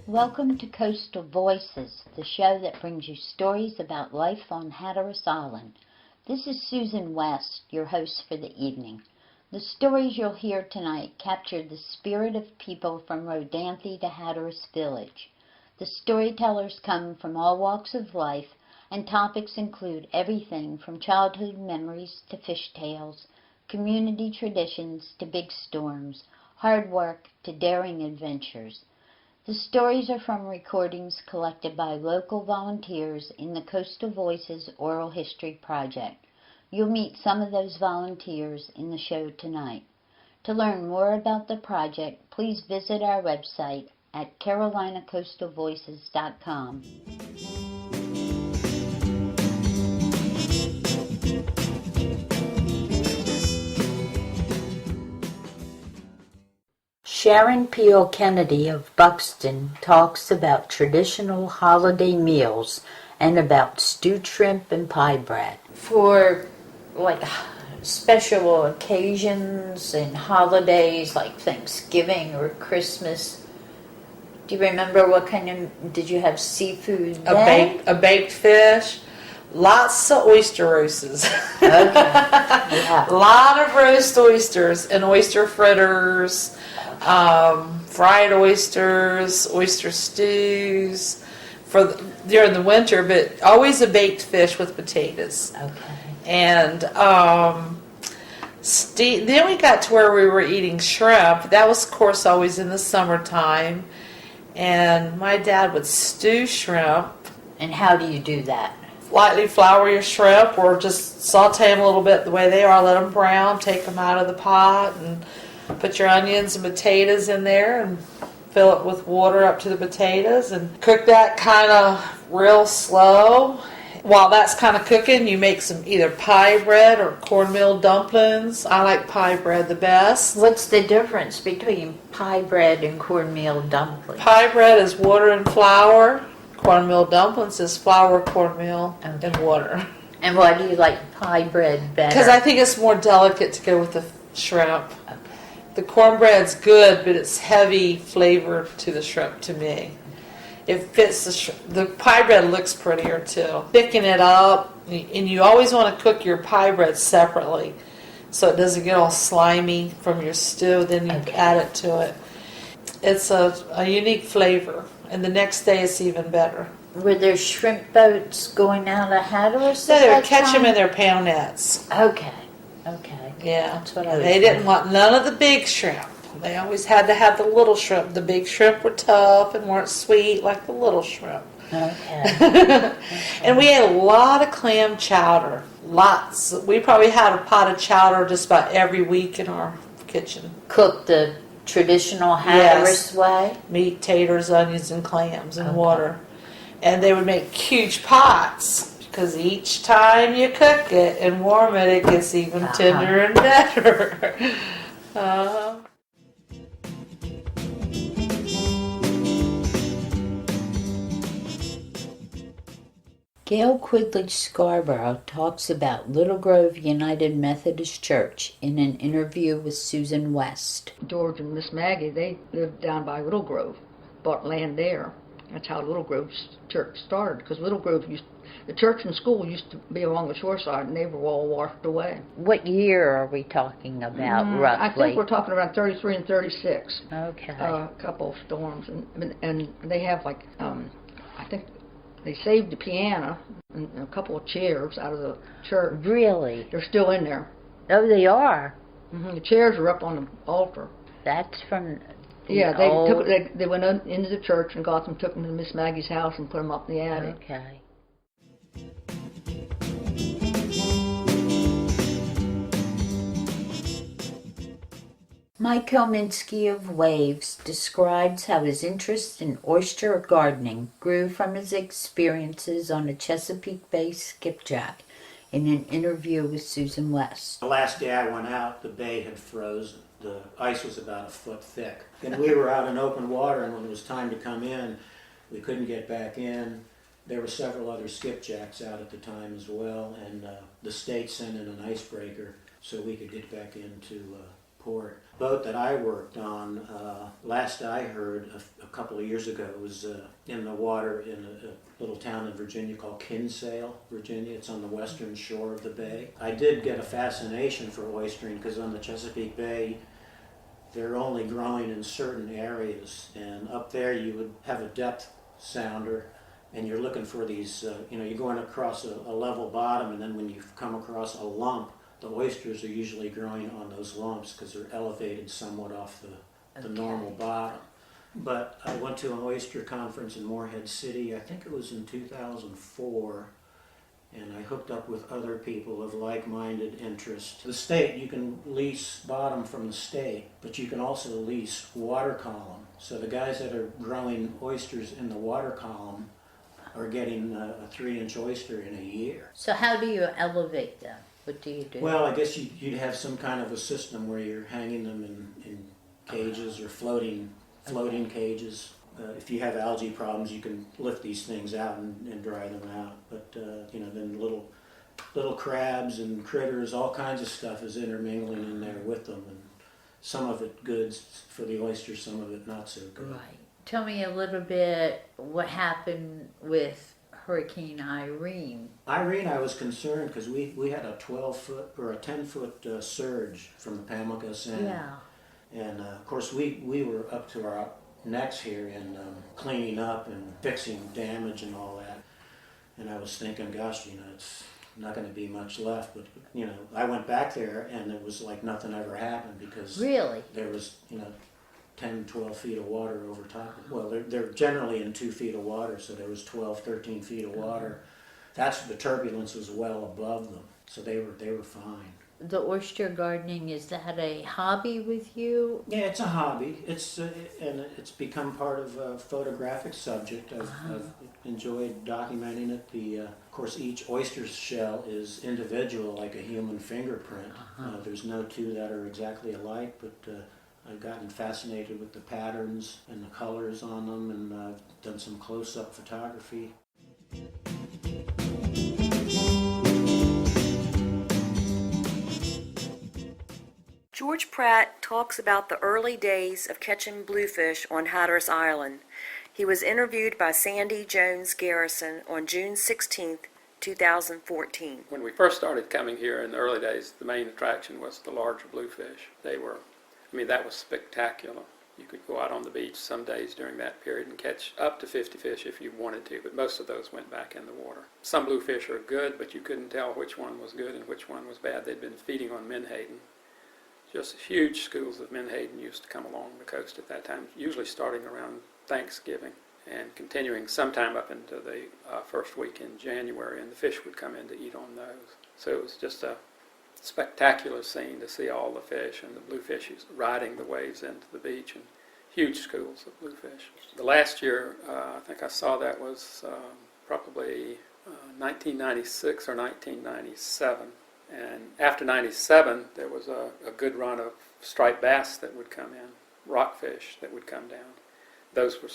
Welcome to Coastal Voices, the show that brings you stories about life on Hatteras Island. This is Susan West, your host for the evening. The stories you'll hear tonight capture the spirit of people from Rodanthe to Hatteras Village. The storytellers come from all walks of life, and topics include everything from childhood memories to fish tales, community traditions to big storms, hard work to daring adventures. The stories are from recordings collected by local volunteers in the Coastal Voices Oral History Project. You'll meet some of those volunteers in the show tonight. To learn more about the project, please visit our website at carolinacoastalvoices.com. Sharon Peel Kennedy of Buxton talks about traditional holiday meals and about stewed shrimp and pie bread. For special occasions and holidays like Thanksgiving or Christmas, do you remember did you have seafood then? A baked fish, lots of oyster roasts. Okay. Yeah. A lot of roast oysters and oyster fritters. Fried oysters, oyster stews during the winter, but always a baked fish with potatoes. Okay. And then we got to where we were eating shrimp. That was, of course, always in the summertime. And my dad would stew shrimp. And how do you do that? Lightly flour your shrimp, or just saute them a little bit the way they are. Let them brown. Take them out of the pot and put your onions and potatoes in there and fill it with water up to the potatoes and cook that kind of real slow. While that's kind of cooking, you make some either pie bread or cornmeal dumplings. I like pie bread the best. What's the difference between pie bread and cornmeal dumplings? Pie bread is water and flour. Cornmeal dumplings is flour, cornmeal, and water. And why do you like pie bread better? Because I think it's more delicate to go with the shrimp. Okay. The cornbread's good, but it's heavy flavor to the shrimp to me. It fits the pie bread looks prettier too. Thicken it up, and you always want to cook your pie bread separately so it doesn't get all slimy from your stew. Then you add it to it. It's a unique flavor, and the next day it's even better. Were there shrimp boats going out of Hatteras? No, they would catch them in their pound nets. Okay. Yeah, That's what I was they didn't want none of the big shrimp. They always had to have the little shrimp. The big shrimp were tough and weren't sweet like the little shrimp. Okay. And we had a lot of clam chowder. Lots. We probably had a pot of chowder just about every week in our kitchen. Cooked the traditional Hatteras way? Meat, taters, onions, and clams and water. And they would make huge pots. Because each time you cook it and warm it, it gets even tender and better. Gail Quidlich Scarborough talks about Little Grove United Methodist Church in an interview with Susan West. George and Miss Maggie, they lived down by Little Grove, bought land there. That's how Little Grove's church started, because Little Grove the church and school used to be along the shore side, and they were all washed away. What year are we talking about, roughly? I think we're talking around 33 and 36. Okay. A couple of storms, and they have I think they saved the piano and a couple of chairs out of the church. Really? They're still in there. Oh, they are? Mm-hmm. The chairs are up on the altar. That's from... Yeah, they went into the church and got them, took them to Miss Maggie's house and put them up in the attic. Okay. Mike Kominski of Waves describes how his interest in oyster gardening grew from his experiences on a Chesapeake Bay skipjack in an interview with Susan West. The last day I went out, the bay had frozen. The ice was about a foot thick. And we were out in open water, and when it was time to come in, we couldn't get back in. There were several other skipjacks out at the time as well, and the state sent in an icebreaker so we could get back into port. Boat that I worked on, last I heard a couple of years ago, was in the water in a little town in Virginia called Kinsale, Virginia. It's on the western shore of the bay. I did get a fascination for oystering because on the Chesapeake Bay, they're only growing in certain areas, and up there you would have a depth sounder, and you're looking for these, you're going across a level bottom, and then when you come across a lump, the oysters are usually growing on those lumps because they're elevated somewhat off the normal bottom. But I went to an oyster conference in Morehead City, I think it was in 2004, and I hooked up with other people of like-minded interest. The state, you can lease bottom from the state, but you can also lease water column. So the guys that are growing oysters in the water column are getting a 3-inch oyster in a year. So how do you elevate them? What do you do? Well, I guess you'd have some kind of a system where you're hanging them in cages or floating cages. If you have algae problems, you can lift these things out and dry them out. But then little crabs and critters, all kinds of stuff is intermingling in there with them, and some of it good for the oyster, some of it not so good. Right. Tell me a little bit what happened with Hurricane Irene. Irene, I was concerned because we had a 12-foot or a 10-foot surge from the Pamlico Sound. Yeah. And of course we were up to our necks here in cleaning up and fixing damage and all that. And I was thinking, gosh, it's not going to be much left. But I went back there and it was like nothing ever happened because Really? there was 10, 12 feet of water over top of it. Well, they're generally in 2 feet of water, so there was 12, 13 feet of water. That's the turbulence was well above them, so they were fine. The oyster gardening, is that a hobby with you? Yeah, it's a hobby. And it's become part of a photographic subject. I've enjoyed documenting it. Of course, each oyster shell is individual, like a human fingerprint. There's no two that are exactly alike, but I've gotten fascinated with the patterns and the colors on them, and I've done some close-up photography. George Pratt talks about the early days of catching bluefish on Hatteras Island. He was interviewed by Sandy Jones Garrison on June 16, 2014. When we first started coming here in the early days, the main attraction was the larger bluefish. That was spectacular. You could go out on the beach some days during that period and catch up to 50 fish if you wanted to, but most of those went back in the water. Some bluefish are good, but you couldn't tell which one was good and which one was bad. They'd been feeding on menhaden. Just huge schools of menhaden used to come along the coast at that time, usually starting around Thanksgiving and continuing sometime up into the first week in January, and the fish would come in to eat on those. So it was just a spectacular scene to see all the fish and the bluefish riding the waves into the beach, and huge schools of bluefish. The last year I think I saw that was probably 1996 or 1997. And after 97, there was a good run of striped bass that would come in, rockfish that would come down. Those were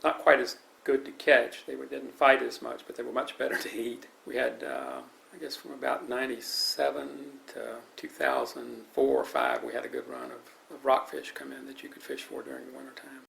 not quite as good to catch. They didn't fight as much, but they were much better to eat. We had, I guess from about 97 to 2004 or 5, we had a good run of rockfish come in that you could fish for during the wintertime.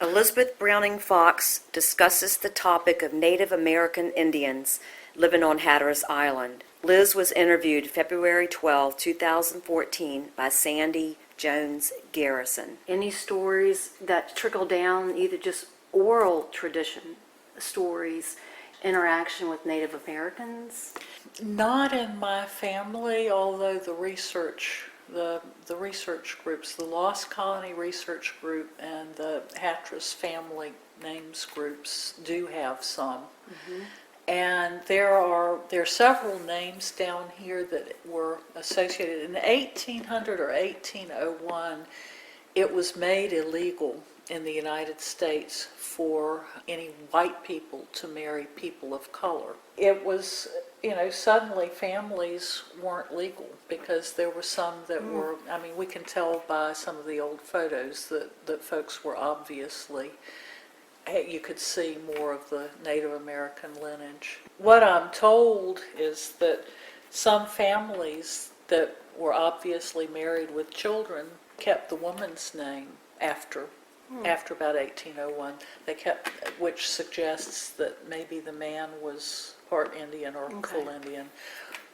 Elizabeth Browning Fox discusses the topic of Native American Indians living on Hatteras Island. Liz was interviewed February 12, 2014 by Sandy Jones Garrison. Any stories that trickle down, either just oral tradition stories, interaction with Native Americans? Not in my family, although the research groups, the Lost Colony Research Group and the Hatteras Family Names groups do have some. Mm-hmm. And there are several names down here that were associated. In 1800 or 1801, it was made illegal in the United States for any white people to marry people of color. It was, suddenly families weren't legal because there were some that were, we can tell by some of the old photos that folks were obviously you could see more of the Native American lineage. What I'm told is that some families that were obviously married with children kept the woman's name after about 1801. They kept, which suggests that maybe the man was part Indian or full Indian.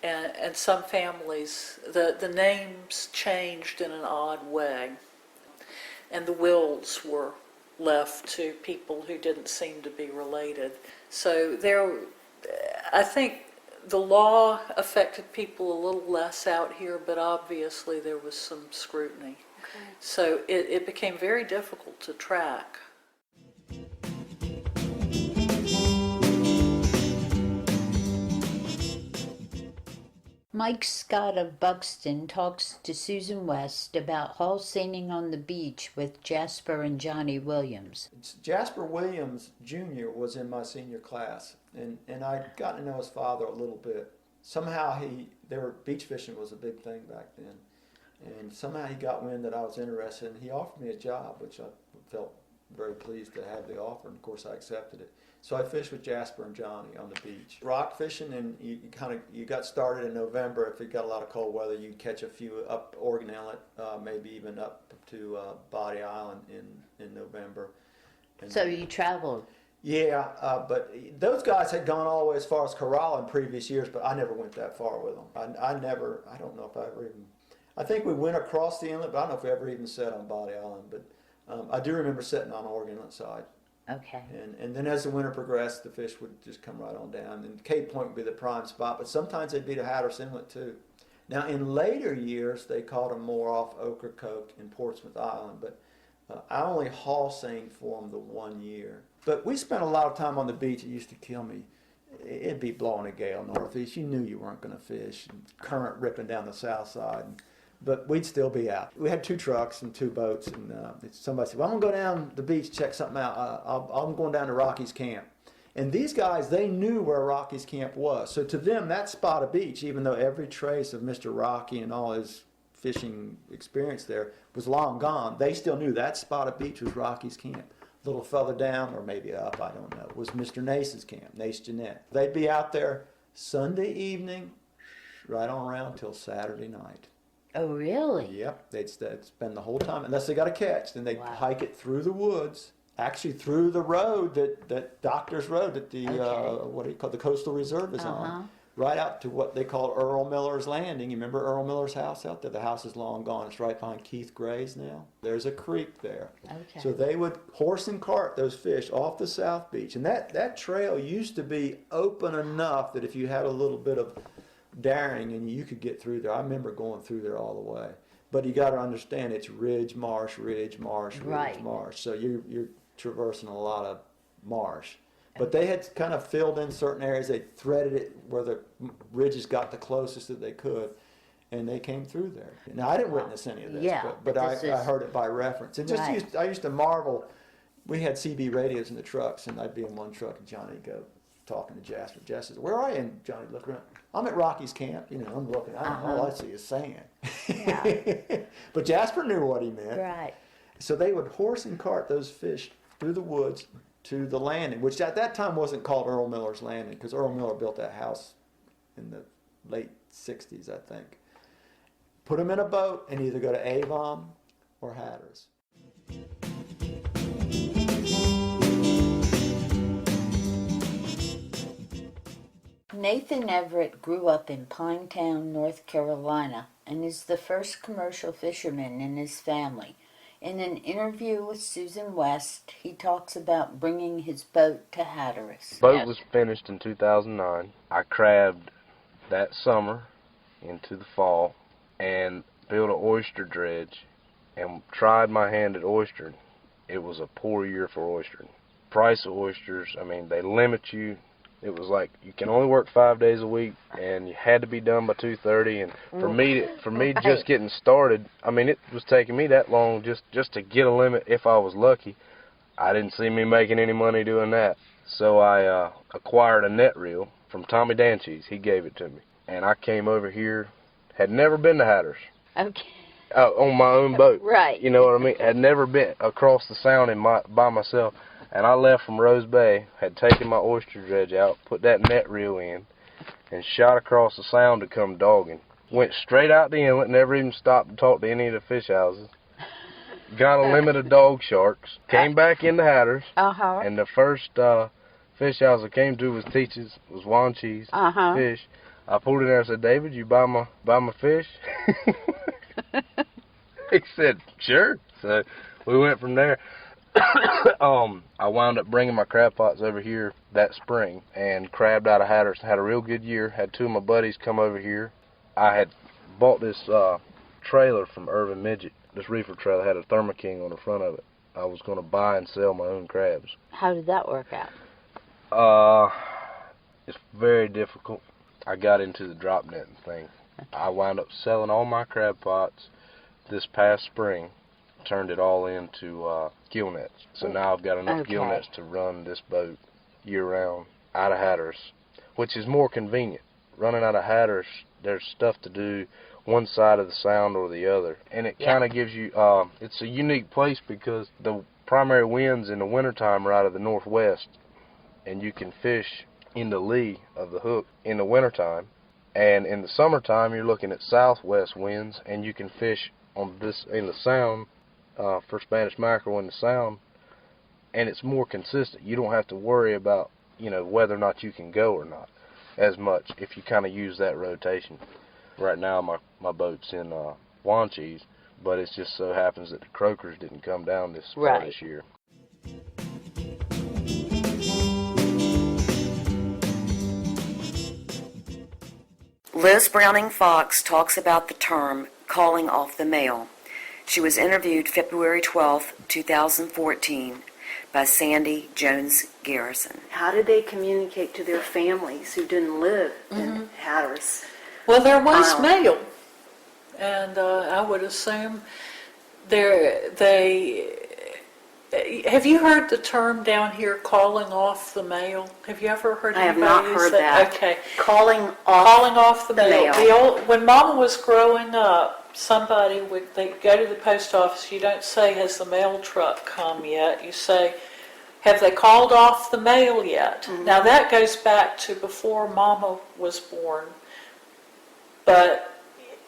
And some families, the names changed in an odd way, and the wills were left to people who didn't seem to be related. So there, I think the law affected people a little less out here, but obviously there was some scrutiny. So it became very difficult to track. Mike Scott of Buxton talks to Susan West about hall singing on the beach with Jasper and Johnny Williams. Jasper Williams Jr. was in my senior class, and I'd gotten to know his father a little bit. Somehow beach fishing was a big thing back then, and somehow he got wind that I was interested, and he offered me a job, which I felt very pleased to have the offer, and of course I accepted it. So I fished with Jasper and Johnny on the beach. Rock fishing, and you got started in November. If you got a lot of cold weather, you'd catch a few up Oregon Inlet, maybe even up to Body Island in November. And So you traveled. yeah, but those guys had gone all the way as far as Corolla in previous years, but I never went that far with them. I don't know if I ever even, I think we went across the inlet, but I don't know if we ever even sat on Body Island. But I do remember sitting on the Oregon Inlet side. Okay. And then as the winter progressed, the fish would just come right on down. And Cape Point would be the prime spot, but sometimes they'd be to Hatteras Inlet too. Now in later years, they caught them more off Ocracoke in Portsmouth Island, but I only haul seine for them the 1 year. But we spent a lot of time on the beach. It used to kill me. It'd be blowing a gale northeast. You knew you weren't going to fish. And current ripping down the south side. But we'd still be out. We had 2 trucks and 2 boats, and somebody said, well, I'm going to go down the beach, check something out. I'm going down to Rocky's Camp. And these guys, they knew where Rocky's Camp was. So to them, that spot of beach, even though every trace of Mr. Rocky and all his fishing experience there was long gone, they still knew that spot of beach was Rocky's Camp. A little further down, or maybe up, I don't know, was Mr. Nace's camp, Nace Jeanette. They'd be out there Sunday evening, right on around till Saturday night. Oh, really? Yep, they'd spend the whole time, unless they got a catch, then they'd hike it through the woods, actually through the road that Doctor's Road that the, what do you call the Coastal Reserve is on, right out to what they call Earl Miller's Landing. You remember Earl Miller's house out there? The house is long gone. It's right behind Keith Gray's now. There's a creek there. Okay. So they would horse and cart those fish off the South Beach. And that trail used to be open enough that if you had a little bit of daring and you could get through there. I remember going through there all the way. But you got to understand it's ridge, marsh, ridge, marsh, ridge, marsh. So you're traversing a lot of marsh. But they had kind of filled in certain areas. They threaded it where the ridges got the closest that they could, and they came through there. Now, I didn't witness any of this, but I heard it by reference. And I used to marvel. We had CB radios in the trucks, and I'd be in one truck, and Johnny would go talking to Jasper. Jasper says, where are you? And Johnny looked around. I'm at Rocky's Camp. You know, I'm looking. All I see is sand. Yeah. But Jasper knew what he meant. Right. So they would horse and cart those fish through the woods to the landing, which at that time wasn't called Earl Miller's Landing, because Earl Miller built that house in the late 60s, I think. Put them in a boat and either go to Avon or Hatteras. Nathan Everett grew up in Pinetown, North Carolina, and is the first commercial fisherman in his family. In an interview with Susan West, he talks about bringing his boat to Hatteras. The boat was finished in 2009. I crabbed that summer into the fall and built an oyster dredge and tried my hand at oystering. It was a poor year for oystering. Price of oysters, I mean, they limit you. It was like you can only work 5 days a week, and you had to be done by 2:30. And for me, just getting started, I mean, it was taking me that long just to get a limit. If I was lucky, I didn't see me making any money doing that. So I acquired a net reel from Tommy Dancheese. He gave it to me, and I came over here. Had never been to Hatteras. Okay. On my own boat. Right. You know what I mean? Had never been across the sound by myself. And I left from Rose Bay, had taken my oyster dredge out, put that net reel in, and shot across the sound to come dogging. Went straight out the inlet, never even stopped to talk to any of the fish houses. Got a limit of dog sharks. Came back into Hatteras, and the first fish house I came to was Teach's, was Wanchi's fish. I pulled in there and said, "David, you buy my fish?" He said, "Sure." So we went from there. I wound up bringing my crab pots over here that spring and crabbed out of Hatteras. Had a real good year. Had two of my buddies come over here. I had bought this trailer from Irvin Midget. This reefer trailer had a Thermo King on the front of it. I was going to buy and sell my own crabs. How did that work out? It's very difficult. I got into the drop netting thing. I wound up selling all my crab pots this past spring. Turned it all into gill nets. So now I've got enough gill nets to run this boat year-round out of Hatteras, which is more convenient. Running out of Hatteras, there's stuff to do one side of the sound or the other. And it kind of gives you, it's a unique place because the primary winds in the wintertime are out of the northwest, and you can fish in the lee of the hook in the wintertime. And in the summertime, you're looking at southwest winds, and you can fish on this in the sound for Spanish mackerel in the sound, and it's more consistent. You don't have to worry about, whether or not you can go or not as much if you kind of use that rotation. Right now my boat's in Wanchi's, but it just so happens that the croakers didn't come down this year. Liz Browning Fox talks about the term calling off the mail. She was interviewed February 12, 2014 by Sandy Jones Garrison. How did they communicate to their families who didn't live in Hatteras? Well, there was mail, and I would assume have you heard the term down here, calling off the mail? Have you ever heard anybody I have not heard that. Okay. Calling off the mail. When Mama was growing up, they'd go to the post office. You don't say, "Has the mail truck come yet?" You say, "Have they called off the mail yet?" Mm-hmm. Now that goes back to before Mama was born, but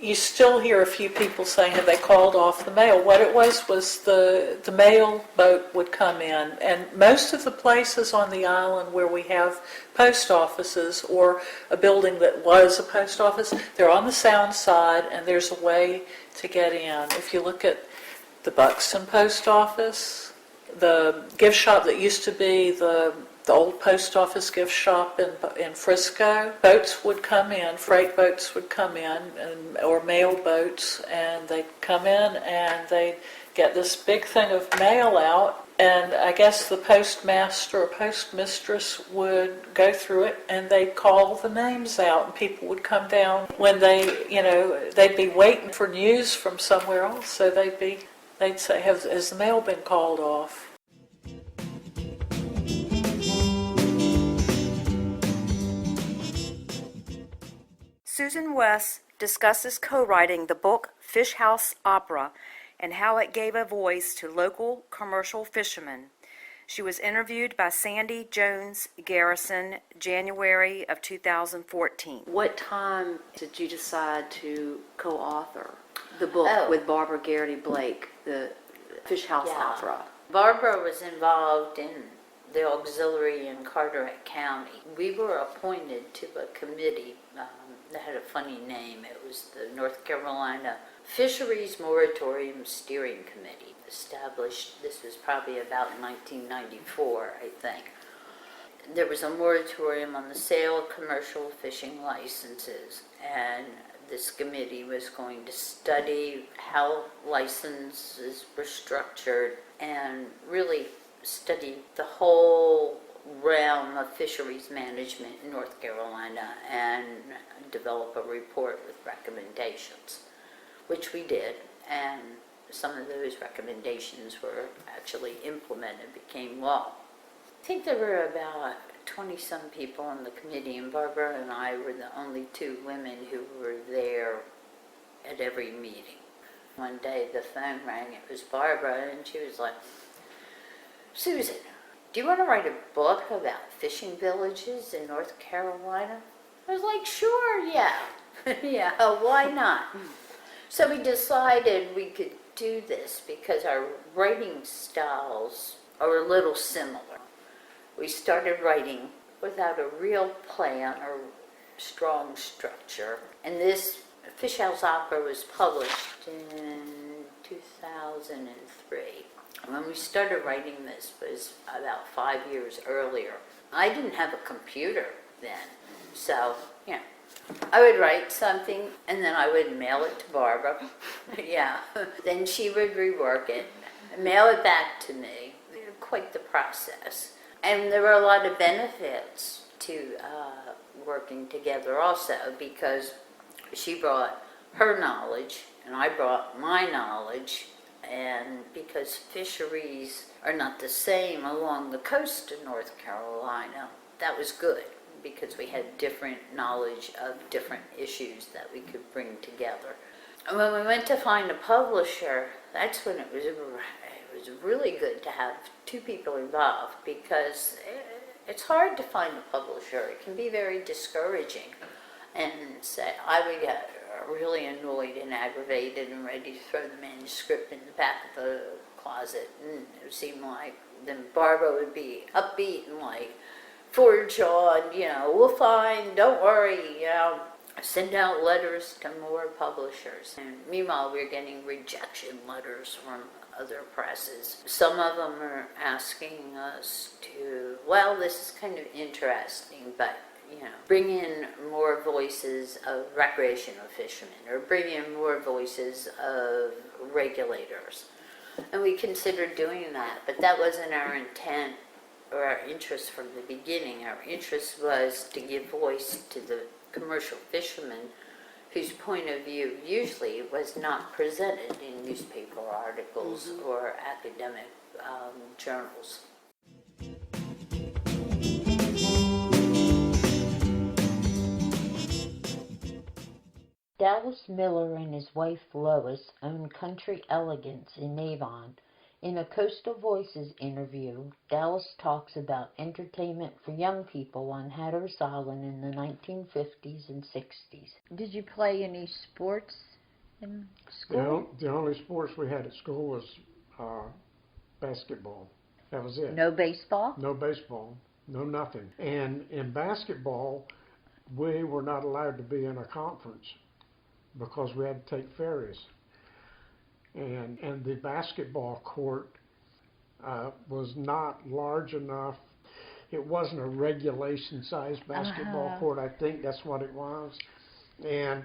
you still hear a few people saying, "Have they called off the mail?" What it was the mail boat would come in, and most of the places on the island where we have post offices or a building that was a post office, they're on the sound side, and there's a way to get in. If you look at the Buxton post office, the gift shop that used to be the old post office gift shop in Frisco, boats would come in, freight boats would come in, or mail boats, and they'd come in and they'd get this big thing of mail out, and I guess the postmaster or postmistress would go through it, and they'd call the names out, and people would come down when they'd be waiting for news from somewhere else, so they'd say, has the mail been called off? Susan West discusses co-writing the book Fish House Opera and how it gave a voice to local commercial fishermen. She was interviewed by Sandy Jones Garrison, January of 2014. What time did you decide to co-author the book with Barbara Garrity Blake, the Fish House Opera? Barbara was involved in the auxiliary in Carteret County. We were appointed to a committee that had a funny name. It was the North Carolina Fisheries Moratorium Steering Committee, established, this was probably about 1994, I think. There was a moratorium on the sale of commercial fishing licenses, and this committee was going to study how licenses were structured and really study the whole realm of fisheries management in North Carolina and develop a report with recommendations, which we did, and some of those recommendations were actually implemented, became law. I think there were about 20-some people on the committee, and Barbara and I were the only two women who were there at every meeting. One day the phone rang, it was Barbara, and she was like, "Susan, do you want to write a book about fishing villages in North Carolina? I was like, sure, yeah. Yeah, why not? So we decided we could do this because our writing styles are a little similar. We started writing without a real plan or strong structure. And this Fish House Opera was published in 2003. When we started writing this was about 5 years earlier. I didn't have a computer then, so, I would write something and then I would mail it to Barbara. Yeah, then she would rework it, mail it back to me. Quite the process. And there were a lot of benefits to working together also, because she brought her knowledge and I brought my knowledge, and because fisheries are not the same along the coast of North Carolina, that was good because we had different knowledge of different issues that we could bring together. And when we went to find a publisher, that's when it was really good to have two people involved, because it's hard to find a publisher. It can be very discouraging, and I would get really annoyed and aggravated and ready to throw the manuscript in the back of the closet, and it would seem like then Barbara would be upbeat and like forge on, we'll find, don't worry, send out letters to more publishers. And meanwhile, we're getting rejection letters from other presses. Some of them are asking us to, well, this is kind of interesting, but, bring in more voices of recreational fishermen, or bring in more voices of regulators. And we considered doing that, but that wasn't our intent or our interest from the beginning. Our interest was to give voice to the commercial fishermen whose point of view usually was not presented in newspaper articles or academic journals. Dallas Miller and his wife Lois own Country Elegance in Avon. In a Coastal Voices interview, Dallas talks about entertainment for young people on Hatteras Island in the 1950s and 60s. Did you play any sports in school? The only sports we had at school was basketball. That was it. No baseball? No baseball. No nothing. And in basketball, we were not allowed to be in a conference because we had to take ferries. And the basketball court was not large enough. It wasn't a regulation-sized basketball court. I think that's what it was. And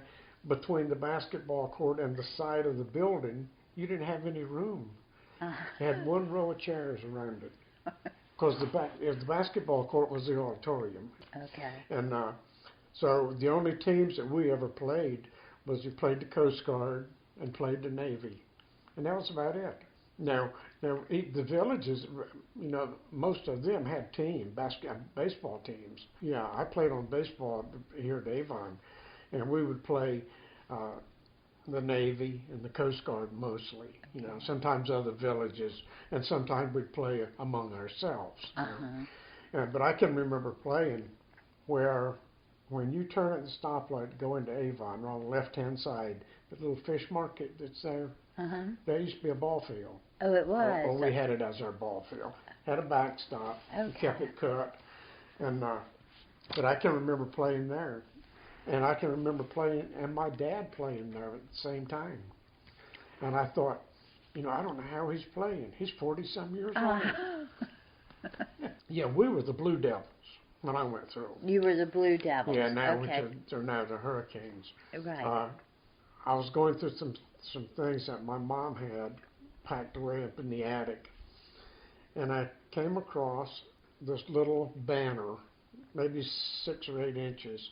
between the basketball court and the side of the building, you didn't have any room. It had one row of chairs around it. Because the basketball court was the auditorium. Okay. And so the only teams that we ever played was we played the Coast Guard and played the Navy. And that was about it. Now the villages, most of them had baseball teams. Yeah, I played on baseball here at Avon, and we would play the Navy and the Coast Guard mostly. Sometimes other villages, and sometimes we'd play among ourselves. But I can remember playing where when you turn at the stoplight to go into Avon, on the left-hand side, the little fish market that's there, there used to be a ball field. Oh, it was? Or we had it as our ball field. Had a backstop, kept it cut, and but I can remember playing there. And I can remember playing, and my dad playing there at the same time. And I thought, I don't know how he's playing. He's 40-some years old. Yeah, we were the Blue Devils when I went through. You were the Blue Devils. Yeah, now they're now the Hurricanes. Right. I was going through some things that my mom had packed away up in the attic, and I came across this little banner, maybe 6 or 8 inches,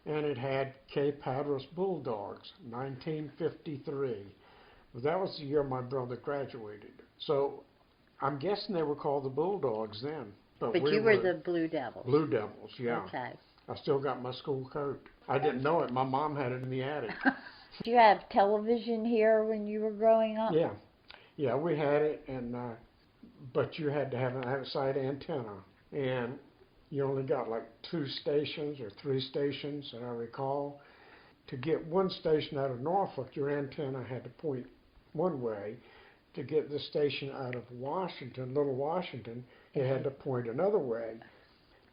and it had Cape Hatteras Bulldogs, 1953. Well, that was the year my brother graduated. So I'm guessing they were called the Bulldogs then. But you were the Blue Devils. Blue Devils, yeah. Okay. I still got my school coat. I didn't know it. My mom had it in the attic. Did you have television here when you were growing up? Yeah. Yeah, we had it, and but you had to have an outside antenna, and you only got like 2 stations or 3 stations that I recall. To get one station out of Norfolk, your antenna had to point one way. To get the station out of Washington, Little Washington, it had to point another way.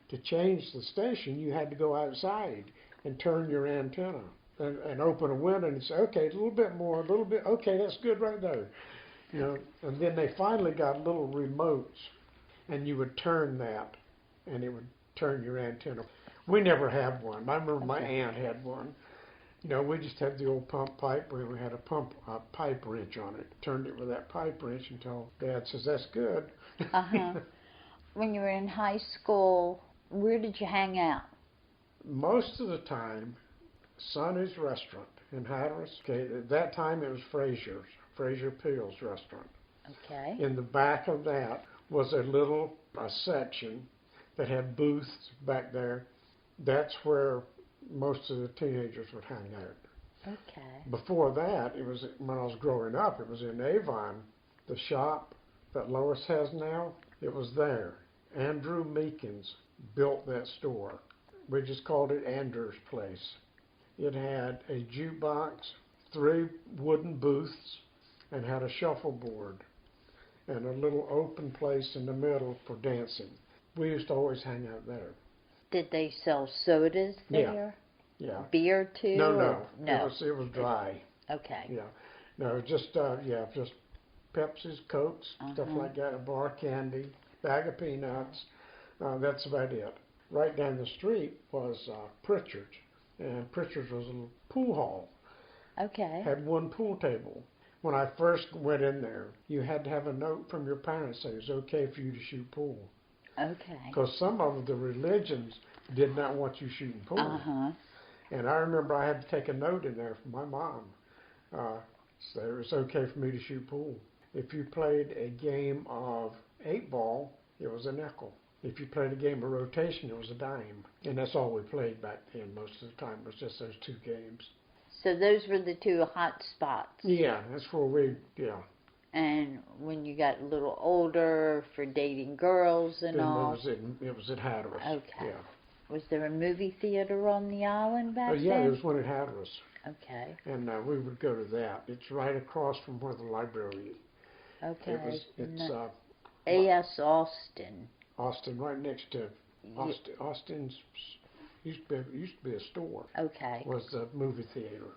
To change the station, you had to go outside and turn your antenna and open a window and say, okay, a little bit more, a little bit, okay, that's good right there. You know, and then they finally got little remotes, and you would turn that, and it would turn your antenna. We never had one. I remember my aunt had one. You know, we just had the old pump pipe where we had a pipe wrench on it. Turned it with that pipe wrench until Dad says, that's good. When you were in high school, where did you hang out? Most of the time, Sonny's Restaurant in Hatteras. Okay, at that time it was Fraser Peel's restaurant. Okay. In the back of that was a section that had booths back there. That's where most of the teenagers would hang out. Okay. Before that, it was when I was growing up, it was in Avon, the shop that Lois has now, it was there. Andrew Meekins built that store. We just called it Andrew's Place. It had a jukebox, 3 wooden booths, and had a shuffleboard and a little open place in the middle for dancing. We used to always hang out there. Did they sell sodas there? Yeah. Beer too? No. No. It was dry. Okay. Yeah. No, just Pepsis, Cokes, stuff like that, a bar of candy, bag of peanuts. That's about it. Right down the street was Pritchard's, and Pritchard's was a little pool hall. Okay. Had 1 pool table. When I first went in there, you had to have a note from your parents saying it was okay for you to shoot pool. Okay. Because some of the religions did not want you shooting pool. And I remember I had to take a note in there from my mom. So it was okay for me to shoot pool. If you played a game of 8-ball, it was a nickel. If you played a game of rotation, it was a dime. And that's all we played back then most of the time, was just those 2 games. So those were the 2 hot spots. Yeah, that's where And when you got a little older, for dating girls and all? It was at Hatteras. Okay. Yeah. Was there a movie theater on the island back then? Yeah, there was one at Hatteras. Okay. And we would go to that. It's right across from where the library is. Okay. It's A.S. Austin. Austin, right next to Austin. Austin's used to be a store. Okay. Was the movie theater.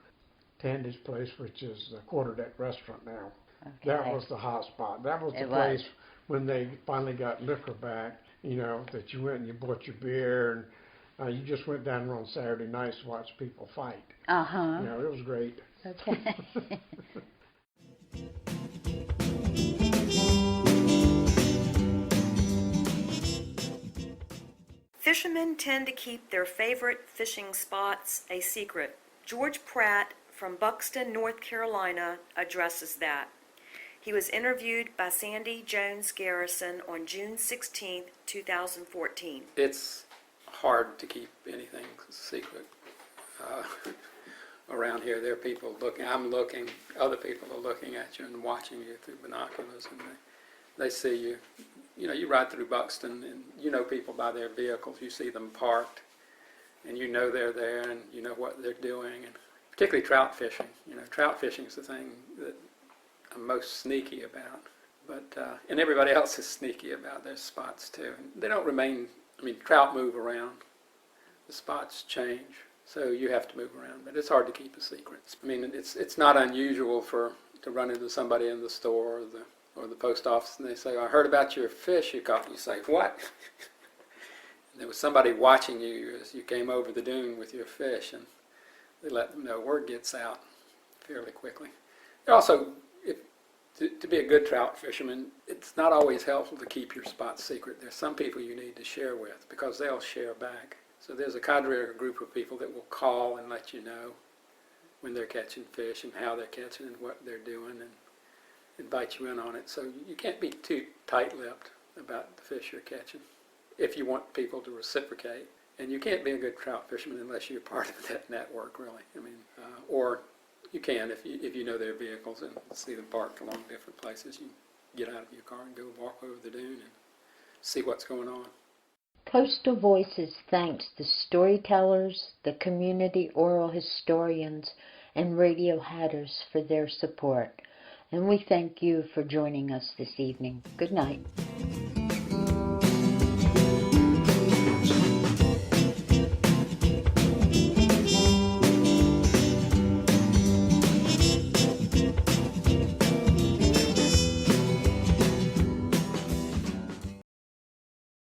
Tandy's Place, which is the quarterdeck restaurant now. Okay. That was the hot spot. That was the place when they finally got liquor back, you know, that you went and you bought your beer, and you just went down there on Saturday nights to watch people fight. You know, it was great. Okay. Fishermen tend to keep their favorite fishing spots a secret. George Pratt from Buxton, North Carolina, addresses that. He was interviewed by Sandy Jones Garrison on June 16, 2014. It's hard to keep anything secret. Around here, there are people looking, other people are looking at you and watching you through binoculars, and they see you. You know, you ride through Buxton, and you know people by their vehicles. You see them parked, and you know they're there, and you know what they're doing, and particularly trout fishing. You know, trout fishing is the thing that I'm most sneaky about. But and everybody else is sneaky about their spots too. And they don't remain. I mean, trout move around. The spots change, so you have to move around. But it's hard to keep a secret. I mean, it's not unusual to run into somebody in the store or the post office, and they say, "I heard about your fish you caught." And you say, "What?" And there was somebody watching you as you came over the dune with your fish, and they let them know. Word gets out fairly quickly. They're also, to be a good trout fisherman, it's not always helpful to keep your spots secret. There's some people you need to share with because they'll share back. So there's a cadre or a group of people that will call and let you know when they're catching fish and how they're catching and what they're doing, and invite you in on it. So you can't be too tight-lipped about the fish you're catching if you want people to reciprocate. And you can't be a good trout fisherman unless you're part of that network, really. I mean, or you can if you know their vehicles and see them parked along different places. get out of your car and go walk over the dune and see what's going on. Coastal Voices thanks the storytellers, the community oral historians, and Radio Hatteras for their support. And we thank you for joining us this evening. Good night.